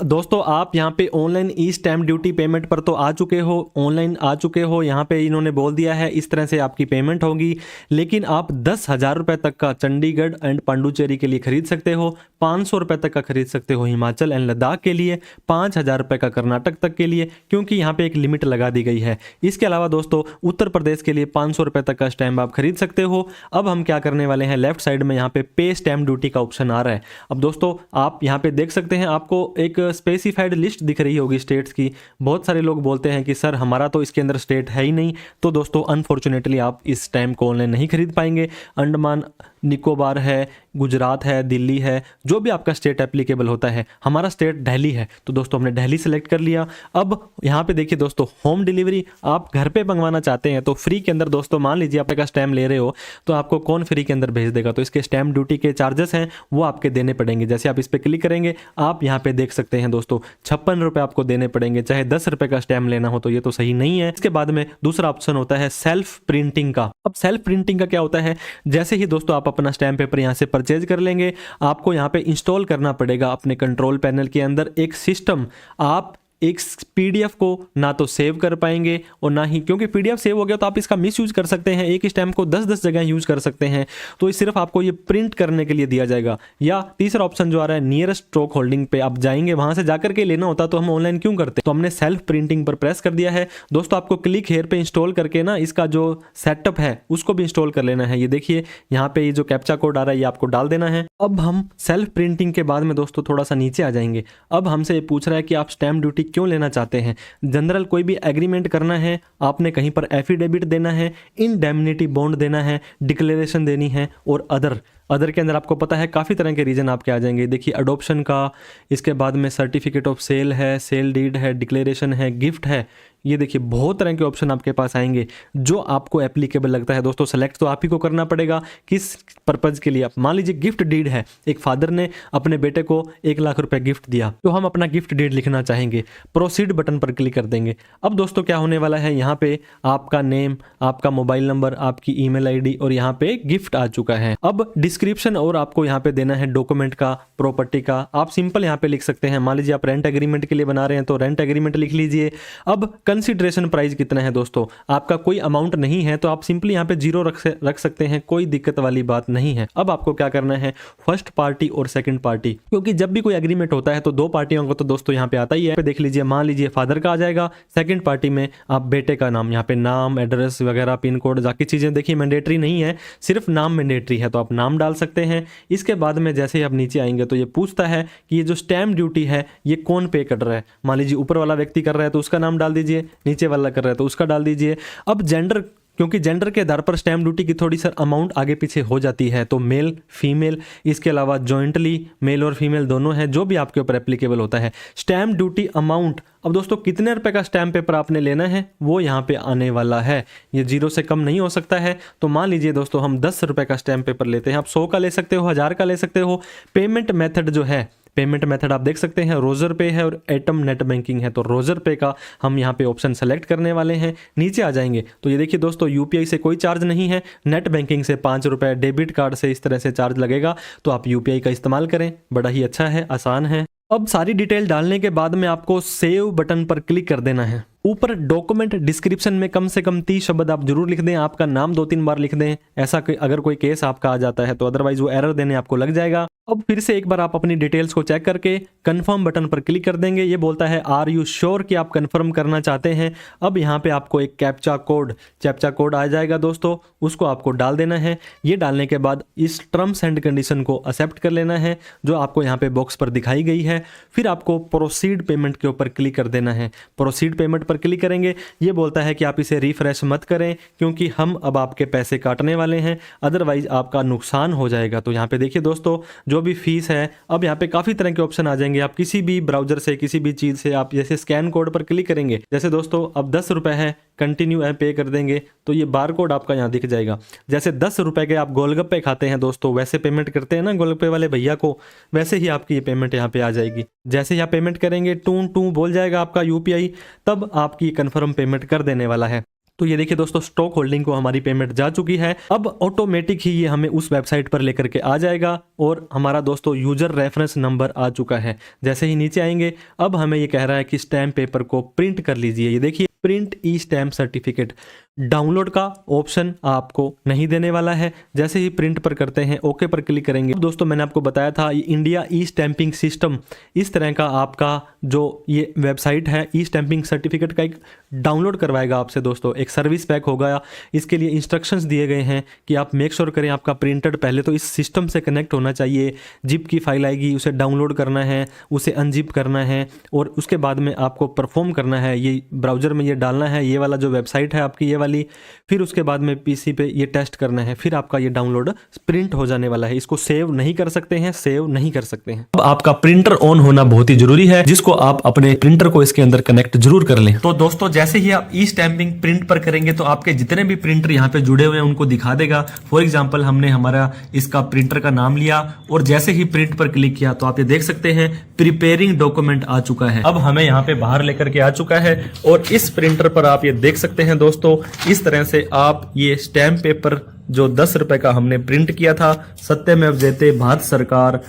दोस्तों आप यहाँ पे ऑनलाइन ई स्टैम्प ड्यूटी पेमेंट पर तो आ चुके हो, ऑनलाइन आ चुके हो। यहाँ पे इन्होंने बोल दिया है इस तरह से आपकी पेमेंट होगी। लेकिन आप 10,000 रुपये तक का चंडीगढ़ एंड पांडुचेरी के लिए खरीद सकते हो, 500 रुपये तक का खरीद सकते हो हिमाचल एंड लद्दाख के लिए, 5,000 रुपये का कर्नाटक तक के लिए, क्योंकि यहाँ पे एक लिमिट लगा दी गई है। इसके अलावा दोस्तों उत्तर प्रदेश के लिए 500 रुपये तक का स्टैम्प आप खरीद सकते हो। अब हम क्या करने वाले हैं, लेफ्ट साइड में यहाँ पे पे स्टैम्प ड्यूटी का ऑप्शन आ रहा है। अब दोस्तों आप यहाँ पे देख सकते हैं, आपको एक स्पेसिफाइड लिस्ट दिख रही होगी स्टेट्स की। बहुत सारे लोग बोलते हैं कि सर हमारा तो इसके अंदर स्टेट है ही नहीं, तो दोस्तों अनफॉर्चुनेटली आप इस स्टैम्प को ऑनलाइन नहीं खरीद पाएंगे। अंडमान निकोबार है, गुजरात है, दिल्ली है, जो भी आपका स्टेट एप्लीकेबल होता है। हमारा स्टेट दिल्ली है, तो दोस्तों हमने दिल्ली सेलेक्ट कर लिया। अब यहाँ पे देखिए दोस्तों, होम डिलीवरी आप घर पे मंगवाना चाहते हैं तो फ्री के अंदर दोस्तों मान लीजिए आप का स्टैम्प ले रहे हो तो आपको कौन फ्री के अंदर भेज देगा, तो इसके स्टैम्प ड्यूटी के चार्जेस हैं वो आपके देने पड़ेंगे। जैसे आप इस पर क्लिक करेंगे आप यहाँ पे देख सकते हैं दोस्तों 56 रुपये आपको देने पड़ेंगे, चाहे 10 रुपये का स्टैम्प लेना हो, तो ये तो सही नहीं है। इसके बाद में दूसरा ऑप्शन होता है सेल्फ प्रिंटिंग का। अब सेल्फ प्रिंटिंग का क्या होता है, जैसे ही दोस्तों आप अपना स्टैम्प पेपर यहाँ से परचेज कर लेंगे, आपको यहाँ पे इंस्टॉल करना पड़ेगा अपने कंट्रोल पैनल के अंदर एक सिस्टम। आप एक पीडीएफ को ना तो सेव कर पाएंगे और ना ही, क्योंकि पीडीएफ सेव हो गया तो आप इसका मिस यूज कर सकते हैं, एक स्टैम्प को 10-10 जगह यूज कर सकते हैं, तो ये सिर्फ आपको ये प्रिंट करने के लिए दिया जाएगा। या तीसरा ऑप्शन जो आ रहा है नियरेस्ट स्टॉक होल्डिंग पे आप जाएंगे, वहां से जाकर के लेना होता तो हम ऑनलाइन क्यों करते, तो हमने सेल्फ प्रिंटिंग पर प्रेस कर दिया है। दोस्तों आपको क्लिक हेयर पे इंस्टॉल करके ना इसका जो सेटअप है उसको भी इंस्टॉल कर लेना है। ये देखिए यहाँ पे ये जो कैप्चा कोड आ रहा है ये आपको डाल देना है। अब हम सेल्फ प्रिंटिंग के बाद में दोस्तों थोड़ा सा नीचे आ जाएंगे। अब हमसे ये पूछ रहा है कि आप स्टैम्प ड्यूटी क्यों लेना चाहते हैं। जनरल कोई भी एग्रीमेंट करना है, आपने कहीं पर एफिडेविट देना है, इंडेमनिटी बॉन्ड देना है, डिक्लेरेशन देनी है, और अदर के अंदर आपको पता है काफ़ी तरह के रीजन आपके आ जाएंगे। देखिए अडोप्शन का, इसके बाद में सर्टिफिकेट ऑफ सेल है, सेल डीड है, डिक्लेरेशन है, गिफ्ट है। ये देखिए बहुत तरह के ऑप्शन आपके पास आएंगे जो आपको एप्लीकेबल लगता है। दोस्तों सेलेक्ट तो आप ही को करना पड़ेगा किस पर्पज के लिए। आप मान लीजिए गिफ्ट डीड है, एक फादर ने अपने बेटे को 1 लाख रुपए गिफ्ट दिया, तो हम अपना गिफ्ट डीड लिखना चाहेंगे, प्रोसीड बटन पर क्लिक कर देंगे। अब दोस्तों क्या होने वाला है, यहाँ पे आपका नेम, आपका मोबाइल नंबर, आपकी ईमेल आईडी और यहाँ पे गिफ्ट आ चुका है। अब डिस्क्रिप्शन और आपको यहाँ पे देना है डॉक्यूमेंट का, प्रॉपर्टी का। आप सिंपल यहाँ पे लिख सकते हैं, मान लीजिए आप रेंट एग्रीमेंट के लिए बना रहे हैं तो रेंट एग्रीमेंट लिख लीजिए। अब कंसिडरेशन प्राइस कितना है दोस्तों, आपका कोई अमाउंट नहीं है तो आप सिंपली यहाँ पे 0 रख सकते हैं, कोई दिक्कत वाली बात नहीं है। अब आपको क्या करना है, फर्स्ट पार्टी और सेकंड पार्टी, क्योंकि जब भी कोई एग्रीमेंट होता है तो 2 पार्टियों को तो दोस्तों यहाँ पे आता ही है। देख लीजिए, मान लीजिए फादर का आ जाएगा, सेकंड पार्टी में आप बेटे का नाम, यहाँ पे नाम, एड्रेस वगैरह, पिन कोड, बाकी चीजें देखिए मैंडेटरी नहीं है, सिर्फ नाम मैंडेटरी है, तो आप नाम डाल सकते हैं। इसके बाद में जैसे ही आप नीचे आएंगे तो ये पूछता है कि ये जो स्टैम्प ड्यूटी है ये कौन पे कर रहा है। मान लीजिए ऊपर वाला व्यक्ति कर रहा है तो उसका नाम डाल दीजिए, नीचे वाला कर रहा है तो उसका डाल दीजिए। अब जेंडर, क्योंकि जेंडर के आधार पर स्टैम्प ड्यूटी की थोड़ी सा अमाउंट आगे पीछे हो जाती है, तो मेल फीमेल, इसके अलावा जॉइंटली मेल और फीमेल दोनों है, जो भी आपके ऊपर एप्लीकेबल होता है। स्टैम्प ड्यूटी अमाउंट, अब दोस्तों कितने रुपए का स्टैम्प पेपर आपने लेना है वो यहाँ पे आने वाला है, ये 0 से कम नहीं हो सकता है। तो मान लीजिए दोस्तों हम 10 रुपए का स्टैम्प पेपर लेते हैं, आप 100 का ले सकते हो, 1000 का ले सकते हो। पेमेंट मेथड जो है, पेमेंट मेथड आप देख सकते हैं रोजर पे है और एटम नेट बैंकिंग है, तो रोजर पे का हम यहाँ पे ऑप्शन सेलेक्ट करने वाले हैं। नीचे आ जाएंगे तो ये देखिए दोस्तों यूपीआई से कोई चार्ज नहीं है, नेट बैंकिंग से 5 रुपए, डेबिट कार्ड से इस तरह से चार्ज लगेगा, तो आप यूपीआई का इस्तेमाल करें, बड़ा ही अच्छा है, आसान है। अब सारी डिटेल डालने के बाद में आपको सेव बटन पर क्लिक कर देना है। ऊपर डॉक्यूमेंट डिस्क्रिप्शन में कम से कम 30 शब्द आप जरूर लिख दें, आपका नाम 2-3 बार लिख दें, ऐसा अगर कोई केस आपका आ जाता है तो अदरवाइज वो एरर देने आपको लग जाएगा। अब फिर से एक बार आप अपनी डिटेल्स को चेक करके कंफर्म बटन पर क्लिक कर देंगे। ये बोलता है आर यू श्योर कि आप कंफर्म करना चाहते हैं। अब यहाँ पे आपको एक कैप्चा कोड आ जाएगा दोस्तों, उसको आपको डाल देना है। ये डालने के बाद इस टर्म्स एंड कंडीशन को एक्सेप्ट कर लेना है जो आपको यहाँ पे बॉक्स पर दिखाई गई है। फिर आपको प्रोसीड पेमेंट के ऊपर क्लिक कर देना है। प्रोसीड पेमेंट पर क्लिक करेंगे, ये बोलता है कि आप इसे रिफ्रेश मत करें क्योंकि हम अब आपके पैसे काटने वाले हैं, अदरवाइज आपका नुकसान हो जाएगा। तो यहाँ पे देखिए दोस्तों जो भी फीस है, अब यहाँ पे काफी तरह के ऑप्शन आ जाएंगे। आप किसी भी ब्राउजर से, किसी भी चीज से आप जैसे स्कैन कोड पर क्लिक करेंगे, जैसे दोस्तों अब 10 रुपए है, कंटिन्यू पे कर देंगे तो ये बार कोड आपका यहाँ दिख जाएगा। जैसे 10 रुपए के आप गोलगप्पे खाते हैं दोस्तों, वैसे पेमेंट करते हैं ना गोलगप्पे वाले भैया को, वैसे ही आपकी ये पेमेंट यहाँ पे आ जाएगी। जैसे ही आप पेमेंट करेंगे टू बोल जाएगा आपका यूपीआई, तब आपकी कंफर्म पेमेंट कर देने वाला है। तो ये देखिए दोस्तों, स्टॉक होल्डिंग को हमारी पेमेंट जा चुकी है। अब ऑटोमेटिक ही ये हमें उस वेबसाइट पर लेकर के आ जाएगा और हमारा दोस्तों यूजर रेफरेंस नंबर आ चुका है। जैसे ही नीचे आएंगे, अब हमें ये कह रहा है कि स्टैम्प पेपर को प्रिंट कर लीजिए। ये देखिए, प्रिंट ई स्टैम्प सर्टिफिकेट, डाउनलोड का ऑप्शन आपको नहीं देने वाला है। जैसे ही प्रिंट पर करते हैं, ओके पर क्लिक करेंगे। दोस्तों मैंने आपको बताया था, इंडिया ई स्टैंपिंग सिस्टम इस तरह का आपका जो ये वेबसाइट है, ई स्टैंपिंग सर्टिफिकेट का एक डाउनलोड करवाएगा आपसे दोस्तों। एक सर्विस पैक होगा, इसके लिए इंस्ट्रक्शंस दिए गए हैं कि आप मेक श्योर करें आपका प्रिंटेड पहले तो इस सिस्टम से कनेक्ट होना चाहिए। जिप की फाइल आएगी, उसे डाउनलोड करना है, उसे अनजिप करना है और उसके बाद में आपको परफॉर्म करना है। ये ब्राउजर में ये डालना है, ये वाला जो वेबसाइट है आपकी, ये वाली। फिर उसके बाद में पीसी पे ये टेस्ट करना है, फिर आपका ये डाउनलोड प्रिंट हो जाने वाला है। इसको सेव नहीं कर सकते हैं, सेव नहीं कर सकते हैं। अब आपका प्रिंटर ऑन होना बहुत ही जरूरी है, जिसको आप अपने प्रिंटर को इसके अंदर कनेक्ट जरूर कर लें। तो दोस्तों जैसे ही आप ई स्टैंपिंग प्रिंट पर करेंगे तो आपके जितने भी प्रिंटर यहाँ पे जुड़े हुए हैं उनको दिखा देगा। फॉर एग्जाम्पल हमने हमारा इसका प्रिंटर का नाम लिया और जैसे ही प्रिंट पर क्लिक किया तो आप ये देख सकते हैं प्रिपेयरिंग डॉक्यूमेंट आ चुका है। अब हमें यहाँ पे बाहर लेकर के आ चुका है और इस प्रिंटर पर आप ये देख सकते हैं दोस्तों, इस तरह से आप ये स्टैम्प पेपर जो 10 रुपए का हमने प्रिंट किया था, सत्यमेव जयते भारत सरकार